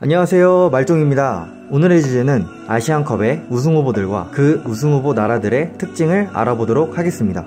안녕하세요, 말종입니다. 오늘의 주제는 아시안컵의 우승 후보들과 그 우승 후보 나라들의 특징을 알아보도록 하겠습니다.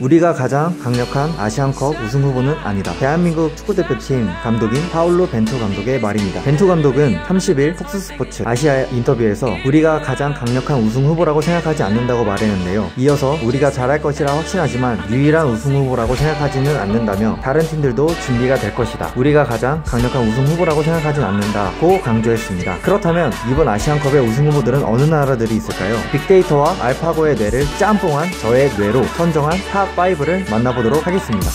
우리가 가장 강력한 아시안컵 우승 후보는 아니다. 대한민국 축구대표팀 감독인 파울로 벤투 감독의 말입니다. 벤투 감독은 30일 폭스스포츠 아시아 인터뷰에서 우리가 가장 강력한 우승 후보라고 생각하지 않는다고 말했는데요. 이어서 우리가 잘할 것이라 확신하지만 유일한 우승 후보라고 생각하지는 않는다며 다른 팀들도 준비가 될 것이다. 우리가 가장 강력한 우승 후보라고 생각하진 않는다고 강조했습니다. 그렇다면 이번 아시안컵의 우승 후보들은 어느 나라들이 있을까요? 빅데이터와 알파고의 뇌를 짬뽕한 저의 뇌로 선정한 탑 5를 만나보도록 하겠습니다.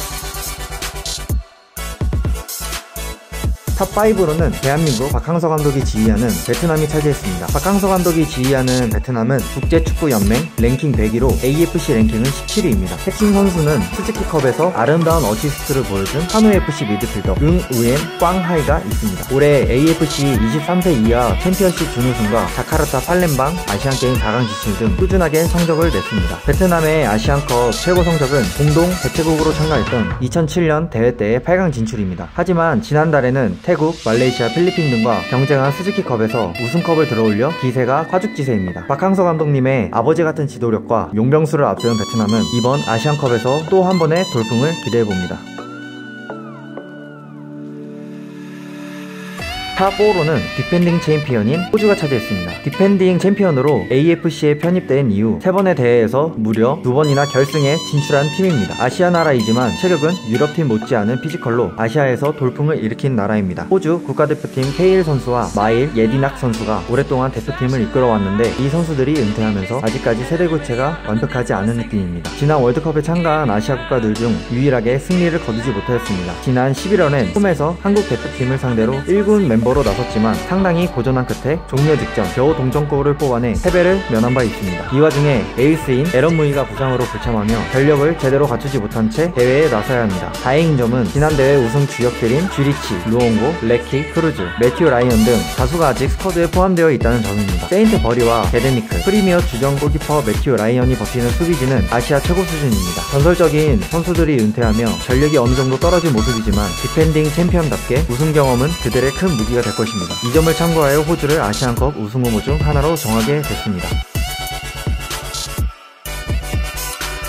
탑5로는 대한민국 박항서 감독이 지휘하는 베트남이 차지했습니다. 박항서 감독이 지휘하는 베트남은 국제축구연맹 랭킹 100위로 AFC 랭킹은 17위입니다. 핵심 선수는 스즈키컵에서 아름다운 어시스트를 보여준 한우FC 미드필더 응우엔 꽝하이가 있습니다. 올해 AFC 23세 이하 챔피언십 준우승과 자카르타 팔렘방 아시안게임 4강 진출 등 꾸준하게 성적을 냈습니다. 베트남의 아시안컵 최고 성적은 공동 개최국으로 참가했던 2007년 대회 때의 8강 진출입니다. 하지만 지난달에는 태국, 말레이시아, 필리핀 등과 경쟁한 스즈키컵에서 우승컵을 들어올려 기세가 화죽지세입니다. 박항서 감독님의 아버지 같은 지도력과 용병수를 앞세운 베트남은 이번 아시안컵에서 또 한 번의 돌풍을 기대해봅니다. 탑4로는 디펜딩 챔피언인 호주가 차지했습니다. 디펜딩 챔피언으로 AFC에 편입된 이후 3번의 대회에서 무려 2번이나 결승에 진출한 팀입니다. 아시아 나라이지만 체력은 유럽팀 못지않은 피지컬로 아시아에서 돌풍을 일으킨 나라입니다. 호주 국가대표팀 케일 선수와 마일 예디낙 선수가 오랫동안 대표팀을 이끌어왔는데 이 선수들이 은퇴하면서 아직까지 세대 교체가 완벽하지 않은 느낌입니다. 지난 월드컵에 참가한 아시아 국가들 중 유일하게 승리를 거두지 못하였습니다. 지난 11월엔 홈에서 한국 대표팀을 상대로 1군 멤버로 나섰지만 상당히 고전한 끝에 종료 직전 겨우 동점골을 뽑아내 패배를 면한 바 있습니다. 이 와중에 에이스인 에런 무이가 부상으로 불참하며 전력을 제대로 갖추지 못한 채 대회에 나서야 합니다. 다행인 점은 지난 대회 우승 주역들인 쥐리치, 루옹고, 레키, 크루즈, 매튜 라이언 등 다수가 아직 스쿼드에 포함되어 있다는 점입니다. 세인트 버리와 게데니크, 프리미어 주전 골키퍼 매튜 라이언이 버티는 수비진은 아시아 최고 수준입니다. 전설적인 선수들이 은퇴하며 전력이 어느 정도 떨어진 모습이지만 디펜딩 챔피언답게 우승 경험은 그들의 큰 무기가 될 것입니다. 이 점을 참고하여 호주를 아시안컵 우승 후보 중 하나로 정하게 됐습니다.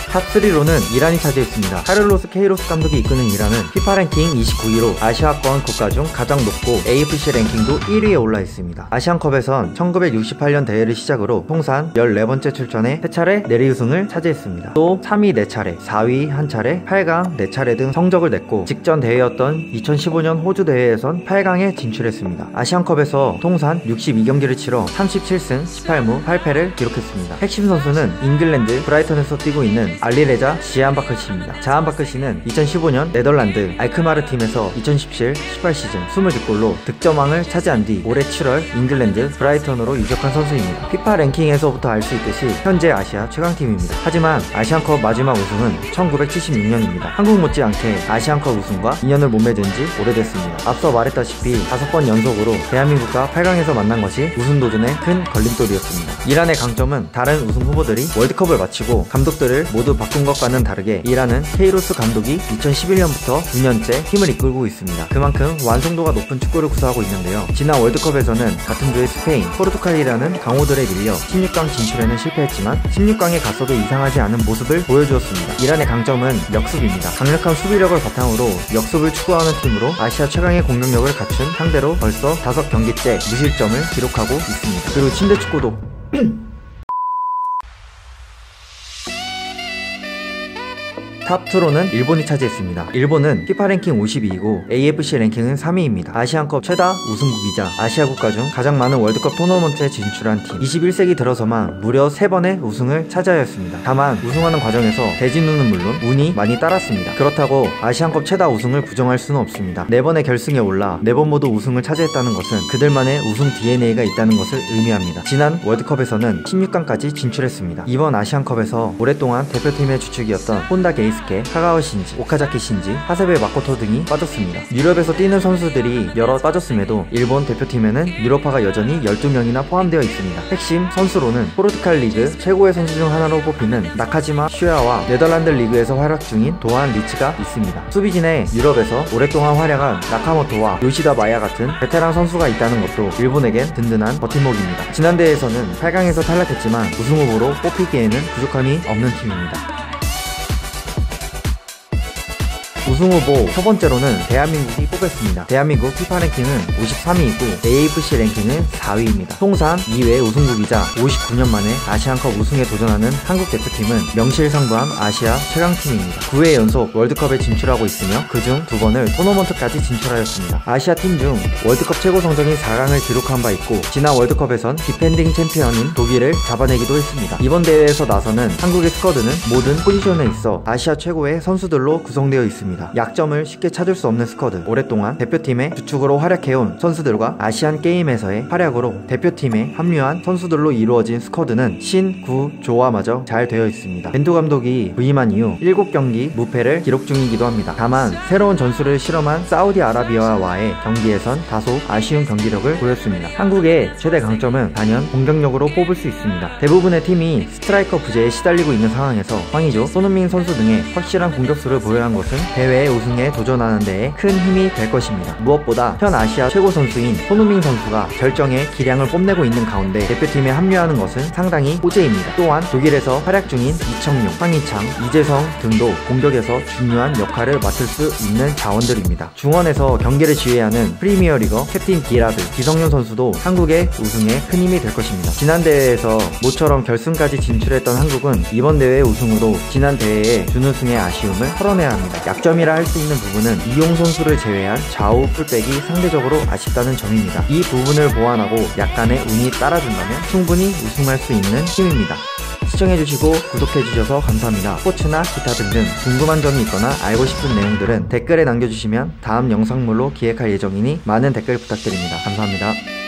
탑3로는 이란이 차지했습니다. 카를로스 케이로스 감독이 이끄는 이란은 피파 랭킹 29위로 아시아권 국가 중 가장 높고 AFC 랭킹도 1위에 올라 있습니다. 아시안컵에선 1968년 대회를 시작으로 통산 14번째 출전에 3차례 내리우승을 차지했습니다. 또 3위 4차례, 4위 1차례, 8강 4차례 등 성적을 냈고 직전 대회였던 2015년 호주 대회에선 8강에 진출했습니다. 아시안컵에서 통산 62경기를 치러 37승 18무 8패를 기록했습니다. 핵심 선수는 잉글랜드 브라이턴에서 뛰고 있는 알리레자 지안바크시입니다. 자안바크시는 2015년 네덜란드 알크마르 팀에서 2017-18 시즌 20골로 득점왕을 차지한 뒤 올해 7월 잉글랜드 브라이턴으로 이적한 선수입니다. 피파 랭킹에서부터 알 수 있듯이 현재 아시아 최강팀입니다. 하지만 아시안컵 마지막 우승은 1976년입니다. 한국 못지않게 아시안컵 우승과 인연을 못 맺은 지 오래됐습니다. 앞서 말했다시피 5번 연속으로 대한민국과 8강에서 만난 것이 우승 도전의 큰 걸림돌이었습니다. 이란의 강점은 다른 우승 후보들이 월드컵을 마치고 감독들을 모두 바꾼 것과는 다르게 이란은 케이로스 감독이 2011년부터 9년째 팀을 이끌고 있습니다. 그만큼 완성도가 높은 축구를 구사하고 있는데요. 지난 월드컵에서는 같은 조의 스페인, 포르투갈이라는 강호들에 밀려 16강 진출에는 실패했지만 16강에 갔어도 이상하지 않은 모습을 보여주었습니다. 이란의 강점은 역습입니다. 강력한 수비력을 바탕으로 역습을 추구하는 팀으로 아시아 최강의 공격력을 갖춘 상대로 벌써 5경기째 무실점을 기록하고 있습니다. 그리고 침대 축구도 탑2로는 일본이 차지했습니다. 일본은 피파 랭킹 52위고 AFC 랭킹은 3위입니다. 아시안컵 최다 우승국이자 아시아 국가 중 가장 많은 월드컵 토너먼트에 진출한 팀. 21세기 들어서만 무려 3번의 우승을 차지하였습니다. 다만 우승하는 과정에서 대진우는 물론 운이 많이 따랐습니다. 그렇다고 아시안컵 최다 우승을 부정할 수는 없습니다. 4번의 결승에 올라 4번 모두 우승을 차지했다는 것은 그들만의 우승 DNA가 있다는 것을 의미합니다. 지난 월드컵에서는 16강까지 진출했습니다. 이번 아시안컵에서 오랫동안 대표팀의 주축이었던 혼다 게이스 다이노스케, 카가와 신지, 오카자키 신지, 하세베 마코토 등이 빠졌습니다. 유럽에서 뛰는 선수들이 여러 빠졌음에도 일본 대표팀에는 유럽파가 여전히 12명이나 포함되어 있습니다. 핵심 선수로는 포르투갈 리그 최고의 선수 중 하나로 뽑히는 나카지마 슈야와 네덜란드 리그에서 활약 중인 도안 리츠가 있습니다. 수비진에 유럽에서 오랫동안 활약한 나카모토와 요시다 마야 같은 베테랑 선수가 있다는 것도 일본에겐 든든한 버팀목입니다. 지난 대회에서는 8강에서 탈락했지만 우승 후보로 뽑히기에는 부족함이 없는 팀입니다. 우승 후보 첫 번째로는 대한민국이 뽑혔습니다. 대한민국 피파 랭킹은 53위이고 AFC 랭킹은 4위입니다. 통산 2회 우승국이자 59년 만에 아시안컵 우승에 도전하는 한국 대표팀은 명실상부한 아시아 최강팀입니다. 9회 연속 월드컵에 진출하고 있으며 그중 2번을 토너먼트까지 진출하였습니다. 아시아 팀 중 월드컵 최고 성적인 4강을 기록한 바 있고 지난 월드컵에선 디펜딩 챔피언인 독일을 잡아내기도 했습니다. 이번 대회에서 나서는 한국의 스쿼드는 모든 포지션에 있어 아시아 최고의 선수들로 구성되어 있습니다. 약점을 쉽게 찾을 수 없는 스쿼드, 오랫동안 대표팀의 주축으로 활약해온 선수들과 아시안 게임에서의 활약으로 대표팀에 합류한 선수들로 이루어진 스쿼드는 신, 구, 조화마저 잘 되어 있습니다. 벤투 감독이 부임한 이후 7경기 무패를 기록 중이기도 합니다. 다만 새로운 전술을 실험한 사우디아라비아와의 경기에선 다소 아쉬운 경기력을 보였습니다. 한국의 최대 강점은 단연 공격력으로 뽑을 수 있습니다. 대부분의 팀이 스트라이커 부재에 시달리고 있는 상황에서 황의조, 손흥민 선수 등의 확실한 공격수를 보여야 한 것은 대회 우승에 도전하는 데에 큰 힘이 될 것입니다. 무엇보다 현 아시아 최고 선수인 손흥민 선수가 절정의 기량을 뽐내고 있는 가운데 대표팀에 합류하는 것은 상당히 호재입니다. 또한 독일에서 활약 중인 이청용, 황희창, 이재성 등도 공격에서 중요한 역할을 맡을 수 있는 자원들입니다. 중원에서 경기를 지휘하는 프리미어리거 캡틴 기라드, 기성용 선수도 한국의 우승에 큰 힘이 될 것입니다. 지난 대회에서 모처럼 결승까지 진출했던 한국은 이번 대회 우승으로 지난 대회의 준우승의 아쉬움을 털어내야 합니다. 약점이라 할 수 있는 부분은 이용 선수를 제외한 좌우 풀백이 상대적으로 아쉽다는 점입니다. 이 부분을 보완하고 약간의 운이 따라준다면 충분히 우승할 수 있는 팀입니다. 시청해주시고 구독해주셔서 감사합니다. 스포츠나 기타 등등 궁금한 점이 있거나 알고 싶은 내용들은 댓글에 남겨주시면 다음 영상물로 기획할 예정이니 많은 댓글 부탁드립니다. 감사합니다.